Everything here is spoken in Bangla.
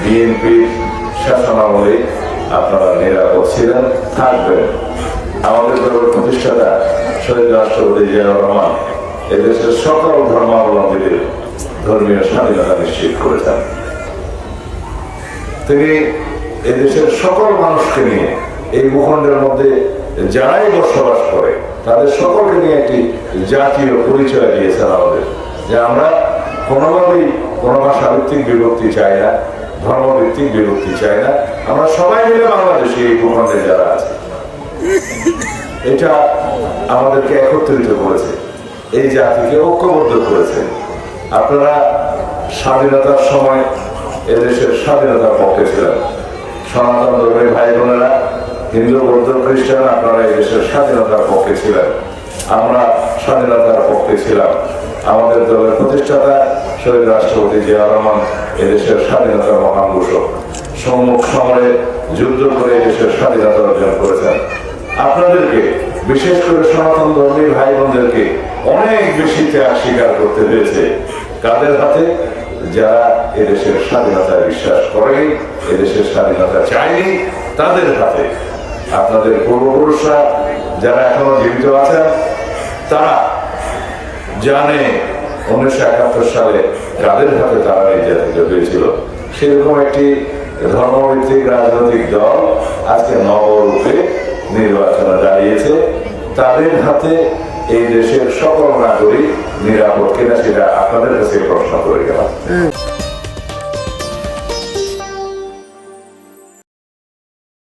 বিএনপির শাসনামলে আপনারা নিরাপদ ছিলেন, থাকবেন। আমাদের দলের প্রতিষ্ঠাতা শহীদ রাষ্ট্রপতি জিয়াউর রহমান এদেশের সকল ধর্মাবলম্বীদের ধর্মীয় স্বাধীনতা নিশ্চিত করেছেন। তিনি এদেশের সকল মানুষকে নিয়ে এই ভূখণ্ডের মধ্যে যারাই বসবাস করে তাদের সকলকে নিয়ে একটি জাতীয় পরিচয় দিয়েছেন আমাদের, যে আমরা কোনোভাবেই কোনো ভাষাভিত্তিক বিভক্তি চাই না, ধর্মভিত্তিক বিভক্তি চাই না। আমরা সবাই মিলে বাংলাদেশে এই ভূখণ্ডে যারা আছে, এটা আমাদেরকে একত্রিত করেছে, এই জাতিকে ঐক্যবদ্ধ করেছে। আপনারা স্বাধীনতার সময় এদেশের স্বাধীনতার পক্ষে ছিলেন। সনাতন ধর্মের ভাই বোনেরা, হিন্দু, বৌদ্ধ, খ্রিস্টান, আপনারা এদেশের স্বাধীনতার পক্ষে ছিলেন। আমরা স্বাধীনতার পক্ষে ছিলাম। আমাদের দলের প্রতিষ্ঠাতা শহীদ রাষ্ট্রপতি জিয়াউর রহমান এদেশের স্বাধীনতার মহান ঘোষক, সম্মুখ সমরে যুদ্ধ করে এদেশের স্বাধীনতা অর্জন করেছেন। আপনাদেরকে, বিশেষ করে সনাতন ধর্মীয় ভাই বোনদেরকে অনেক বেশি ত্যাগ স্বীকার করতে হয়েছে। কাদের হাতে? যারা এদেশের স্বাধীনতায় বিশ্বাস করেনি, এদেশের স্বাধীনতা চায়নি, তাদের হাতে। আপনাদের পূর্বপুরুষরা যারা এখনো জীবিত আছেন তারা জানে 1971 সালে কাদের হাতে তারা নির্যাতিত হয়েছিল। সেরকম একটি ধর্মভিত্তিক রাজনৈতিক দল আজকে নবরূপে নির্বাচনে দাঁড়িয়েছে। তাদের হাতে এই দেশের সকল নাগরিক নিরাপদ কিনা সেটা আপনাদের কাছে প্রশ্ন করে গেলাম।